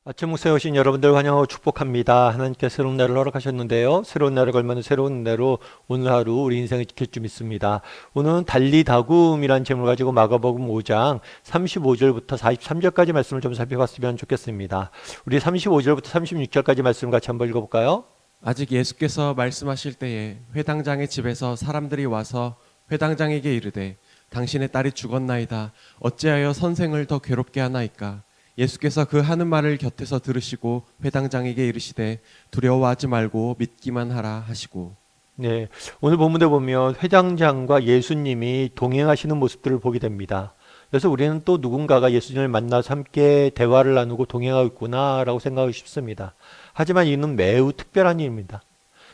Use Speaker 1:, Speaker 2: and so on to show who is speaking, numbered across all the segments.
Speaker 1: 아침 목소에 오신 여러분들 환영하고 축복합니다. 하나님께 새로운 날을 허락하셨는데요. 새로운 날을 걸맞는 새로운 날로 오늘 하루 우리 인생을 지킬 줄 믿습니다. 오늘은 달리다굼이라는 제목을 가지고 마가복음 5장 35절부터 43절까지 말씀을 좀 살펴봤으면 좋겠습니다. 우리 35절부터 36절까지 말씀 같이 한번 읽어볼까요?
Speaker 2: 아직 예수께서 말씀하실 때에 회당장의 집에서 사람들이 와서 회당장에게 이르되 당신의 딸이 죽었나이다. 어찌하여 선생을 더 괴롭게 하나이까? 예수께서 그 하는 말을 곁에서 들으시고 회당장에게 이르시되 두려워하지 말고 믿기만 하라 하시고.
Speaker 1: 네, 오늘 본문에 보면 회당장과 예수님이 동행하시는 모습들을 보게 됩니다. 그래서 우리는 또 누군가가 예수님을 만나서 함께 대화를 나누고 동행하고 있구나라고 생각하기 쉽습니다. 하지만 이는 매우 특별한 일입니다.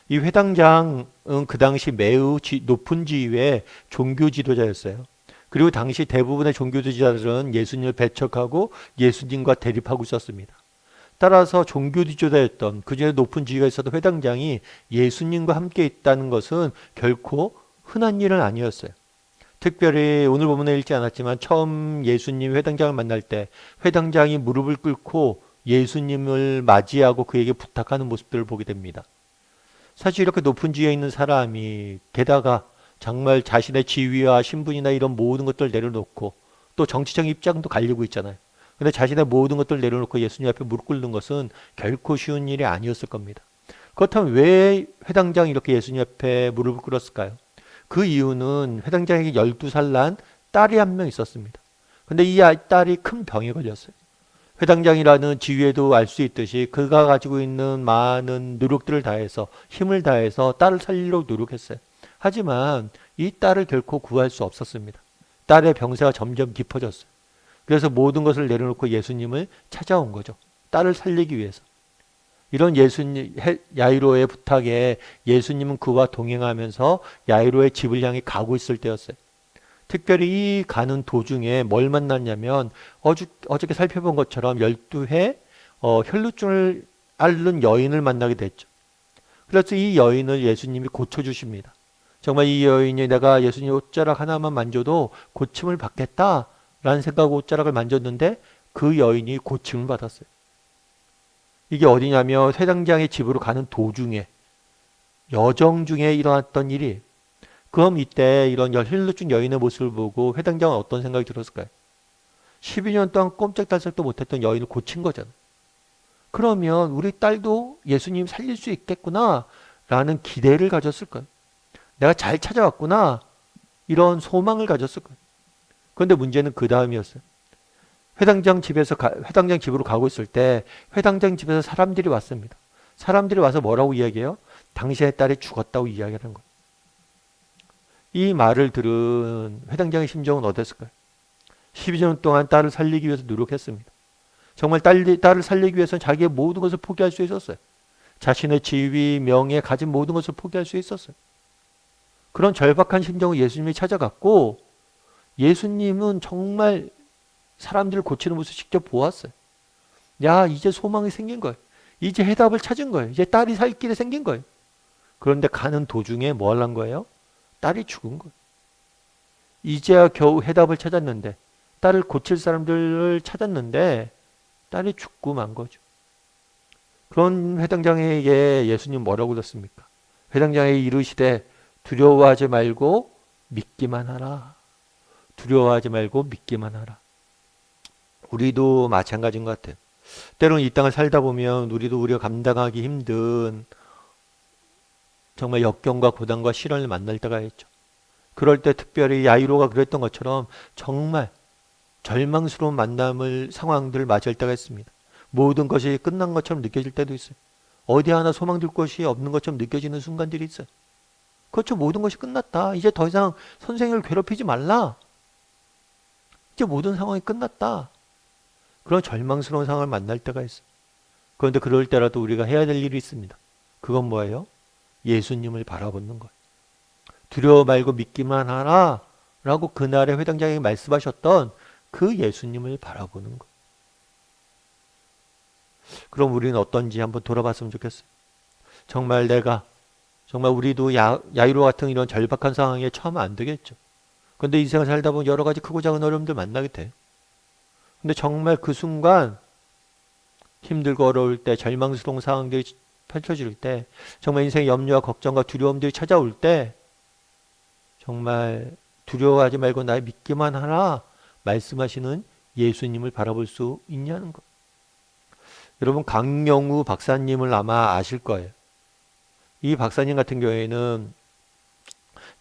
Speaker 1: 이 회당장은 그 당시 매우 높은 지위의 종교 지도자였어요. 그리고 당시 대부분의 종교 지도자들은 예수님을 배척하고 예수님과 대립하고 있었습니다. 따라서 종교 지도자였던 그중에 높은 지위가 있어도 회당장이 예수님과 함께 있다는 것은 결코 흔한 일은 아니었어요. 특별히 오늘 본문에 읽지 않았지만 처음 예수님이 회당장을 만날 때 회당장이 무릎을 꿇고 예수님을 맞이하고 그에게 부탁하는 모습들을 보게 됩니다. 사실 이렇게 높은 지위에 있는 사람이 게다가 정말 자신의 지위와 신분이나 이런 모든 것들을 내려놓고 또 정치적 입장도 갈리고 있잖아요. 근데 자신의 모든 것들을 내려놓고 예수님 앞에 무릎 꿇는 것은 결코 쉬운 일이 아니었을 겁니다. 그렇다면 왜 회당장이 이렇게 예수님 앞에 무릎을 꿇었을까요? 그 이유는 회당장에게 12살 난 딸이 한 명 있었습니다. 근데 이 딸이 큰 병에 걸렸어요. 회당장이라는 지위에도 알 수 있듯이 그가 가지고 있는 많은 노력들을 다해서 힘을 다해서 딸을 살리려고 노력했어요. 하지만 이 딸을 결코 구할 수 없었습니다. 딸의 병세가 점점 깊어졌어요. 그래서 모든 것을 내려놓고 예수님을 찾아온 거죠. 딸을 살리기 위해서. 이런 야이로의 부탁에 예수님은 그와 동행하면서 야이로의 집을 향해 가고 있을 때였어요. 특별히 이 가는 도중에 뭘 만났냐면 어저께 살펴본 것처럼 12회 혈루증을 앓는 여인을 만나게 됐죠. 그래서 이 여인을 예수님이 고쳐주십니다. 정말 이 여인이 내가 예수님 옷자락 하나만 만져도 고침을 받겠다라는 생각으로 옷자락을 만졌는데 그 여인이 고침을 받았어요. 이게 어디냐면 회당장의 집으로 가는 도중에 여정 중에 일어났던 일이. 그럼 이때 이런 혈루증 여인의 모습을 보고 회당장은 어떤 생각이 들었을까요? 12년 동안 꼼짝달싹도 못했던 여인을 고친 거잖아요. 그러면 우리 딸도 예수님 살릴 수 있겠구나 라는 기대를 가졌을 거예요. 내가 잘 찾아왔구나 이런 소망을 가졌을 거예요. 그런데 문제는 그 다음이었어요. 회당장 집으로 가고 있을 때 회당장 집에서 사람들이 왔습니다. 사람들이 와서 뭐라고 이야기해요? 당신의 딸이 죽었다고 이야기하는 거예요. 이 말을 들은 회당장의 심정은 어땠을까요? 12년 동안 딸을 살리기 위해서 노력했습니다. 정말 딸을 살리기 위해서는 자기의 모든 것을 포기할 수 있었어요. 자신의 지위, 명예, 가진 모든 것을 포기할 수 있었어요. 그런 절박한 심정을 예수님이 찾아갔고 예수님은 정말 사람들을 고치는 모습을 직접 보았어요. 야, 이제 소망이 생긴 거예요. 이제 해답을 찾은 거예요. 이제 딸이 살 길이 생긴 거예요. 그런데 가는 도중에 뭐 하려는 거예요? 딸이 죽은 거예요. 이제야 겨우 해답을 찾았는데 딸을 고칠 사람들을 찾았는데 딸이 죽고 만 거죠. 그런 회당장에게 예수님 뭐라고 그랬습니까? 회당장에게 이르시되 두려워하지 말고 믿기만 하라. 두려워하지 말고 믿기만 하라. 우리도 마찬가지인 것 같아요. 때로는 이 땅을 살다 보면 우리가 감당하기 힘든 정말 역경과 고난과 시련을 만날 때가 있죠. 그럴 때 특별히 야이로가 그랬던 것처럼 정말 절망스러운 상황들을 맞이할 때가 있습니다. 모든 것이 끝난 것처럼 느껴질 때도 있어요. 어디 하나 소망될 것이 없는 것처럼 느껴지는 순간들이 있어요. 그렇죠. 모든 것이 끝났다. 이제 더 이상 선생님을 괴롭히지 말라. 이제 모든 상황이 끝났다. 그런 절망스러운 상황을 만날 때가 있어요. 그런데 그럴 때라도 우리가 해야 될 일이 있습니다. 그건 뭐예요? 예수님을 바라보는 거예요. 두려워 말고 믿기만 하라 라고 그날의 회당장에게 말씀하셨던 그 예수님을 바라보는 거예요. 그럼 우리는 어떤지 한번 돌아봤으면 좋겠어요. 정말 우리도 야이로 같은 이런 절박한 상황에 처하면 안 되겠죠. 그런데 이 세상 살다 보면 여러 가지 크고 작은 어려움들 만나게 돼요. 근데 정말 그 순간 힘들고 어려울 때, 절망스러운 상황들이 펼쳐질 때, 정말 인생의 염려와 걱정과 두려움들이 찾아올 때 정말 두려워하지 말고 날 믿기만 하라 말씀하시는 예수님을 바라볼 수 있냐는 것. 여러분, 강영우 박사님을 아마 아실 거예요. 이 박사님 같은 경우에는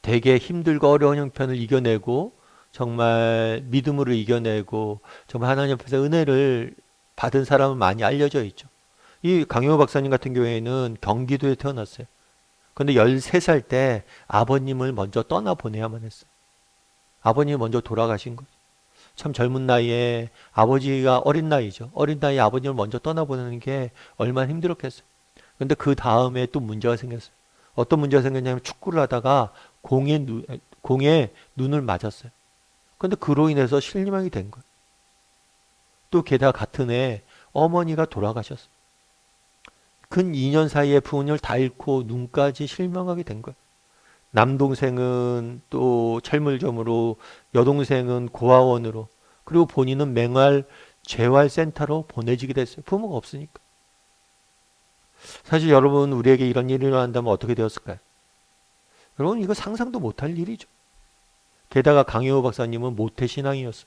Speaker 1: 되게 힘들고 어려운 형편을 이겨내고 정말 믿음으로 이겨내고 정말 하나님 앞에서 은혜를 받은 사람은 많이 알려져 있죠. 이 강영우 박사님 같은 경우에는 경기도에 태어났어요. 그런데 13살 때 아버님을 먼저 떠나보내야만 했어요. 아버님이 먼저 돌아가신 거죠. 참 젊은 나이에 아버지가 어린 나이죠. 어린 나이에 아버님을 먼저 떠나보내는 게 얼마나 힘들었겠어요. 근데 그 다음에 또 문제가 생겼어요. 어떤 문제가 생겼냐면 축구를 하다가 공에 눈을 맞았어요. 근데 그로 인해서 실명이 된 거예요. 또 게다가 같은 해 어머니가 돌아가셨어요. 근 2년 사이에 부모님을 다 잃고 눈까지 실명하게 된 거예요. 남동생은 또 철물점으로, 여동생은 고아원으로, 그리고 본인은 맹활 재활센터로 보내지게 됐어요. 부모가 없으니까. 사실 여러분, 우리에게 이런 일이 일어난다면 어떻게 되었을까요? 여러분, 이거 상상도 못할 일이죠. 게다가 강효호 박사님은 모태신앙이었어요.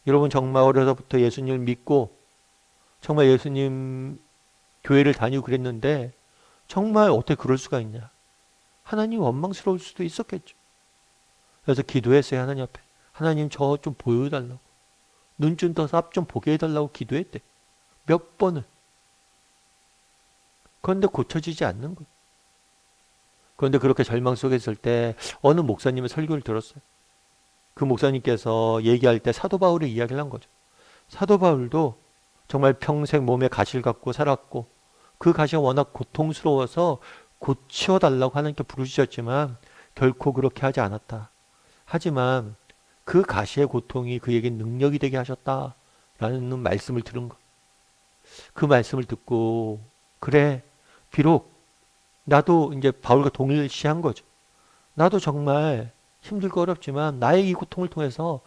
Speaker 1: 여러분, 정말 어려서부터 예수님을 믿고 정말 예수님 교회를 다니고 그랬는데 정말 어떻게 그럴 수가 있냐. 하나님 원망스러울 수도 있었겠죠. 그래서 기도했어요. 하나님 앞에. 하나님, 저 좀 보여달라고. 눈 좀 떠서 앞 좀 보게 해달라고 기도했대. 몇 번을. 그런데 고쳐지지 않는 거예요. 그런데 그렇게 절망 속에 있을 때 어느 목사님의 설교를 들었어요. 그 목사님께서 얘기할 때 사도 바울의 이야기를 한 거죠. 사도 바울도 정말 평생 몸에 가시를 갖고 살았고 그 가시가 워낙 고통스러워서 고치워달라고 하나님께 부르셨지만 결코 그렇게 하지 않았다. 하지만 그 가시의 고통이 그에게 능력이 되게 하셨다라는 말씀을 들은 것. 그 말씀을 듣고 그래, 비록 나도 이제 바울과 동일시한 거죠. 나도 정말 힘들고 어렵지만 나의 이 고통을 통해서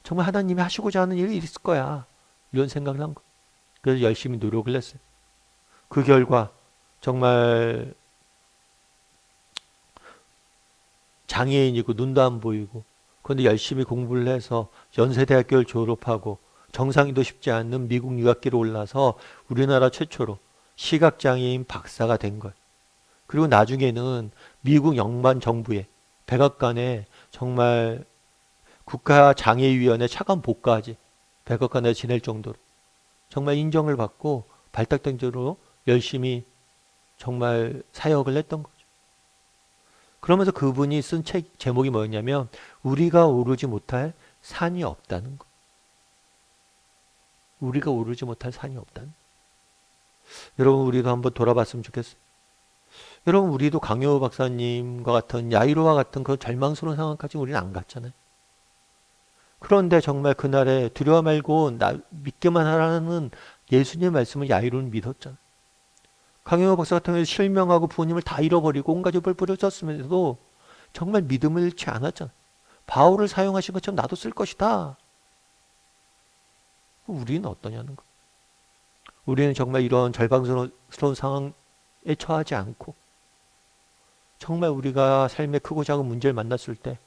Speaker 1: 정말 하나님이 하시고자 하는 일이 있을 거야. 이런 생각을 한 거예요. 그래서 열심히 노력을 했어요. 그 결과 정말 장애인이고 눈도 안 보이고 그런데 열심히 공부를 해서 연세대학교를 졸업하고 정상이도 쉽지 않는 미국 유학기로 올라서 우리나라 최초로 시각장애인 박사가 된 거예요. 그리고 나중에는 미국 연방 정부의 백악관에 정말 국가장애위원회 차관 복까지 백악관에 지낼 정도로 정말 인정을 받고 발탁된 대로 열심히 정말 사역을 했던 거죠. 그러면서 그분이 쓴 책 제목이 뭐였냐면 우리가 오르지 못할 산이 없다는 거. 우리가 오르지 못할 산이 없다는 거. 여러분, 우리도 한번 돌아봤으면 좋겠어요. 여러분, 우리도 강효 박사님과 같은 야이로와 같은 그런 절망스러운 상황까지 우리는 안 갔잖아요. 그런데 정말 그날에 두려워 말고 나 믿기만 하라는 예수님의 말씀을 야이로는 믿었잖아요. 강효 박사 같은 경우에 실명하고 부모님을 다 잃어버리고 온 가족을 뿌려쳤음에도 정말 믿음을 잃지 않았잖아요. 바울을 사용하신 것처럼 나도 쓸 것이다. 우리는 어떠냐는 거. 우리는 정말 이런 절망스러운 상황에 처하지 않고 정말 우리가 삶의 크고 작은 문제를 만났을 때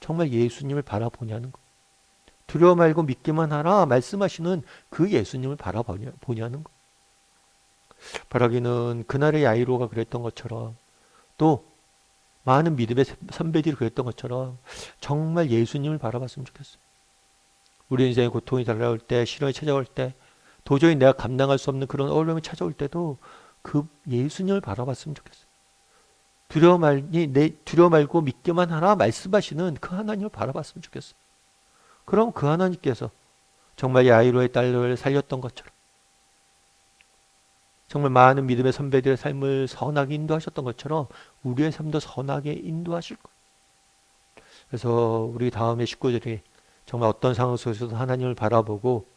Speaker 1: 정말 예수님을 바라보냐는 거. 두려워 말고 믿기만 하라 말씀하시는 그 예수님을 바라보냐는 거. 바라기는 그날의 야이로가 그랬던 것처럼 또 많은 믿음의 선배들이 그랬던 것처럼 정말 예수님을 바라봤으면 좋겠어요. 우리 인생의 고통이 달라올 때, 시련이 찾아올 때, 도저히 내가 감당할 수 없는 그런 어려움이 찾아올 때도 그 예수님을 바라봤으면 좋겠어요. 두려워 말고 믿기만 하라 말씀하시는 그 하나님을 바라봤으면 좋겠어요. 그럼 그 하나님께서 정말 야이로의 딸을 살렸던 것처럼 정말 많은 믿음의 선배들의 삶을 선하게 인도하셨던 것처럼 우리의 삶도 선하게 인도하실 거예요. 그래서 우리 다음의 식구들이 정말 어떤 상황 속에서도 하나님을 바라보고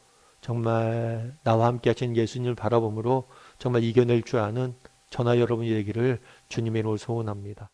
Speaker 1: 정말 나와 함께 하신 예수님을 바라봄으로 정말 이겨낼 줄 아는 저나 여러분이 되기를 주님의 이름으로 소원합니다.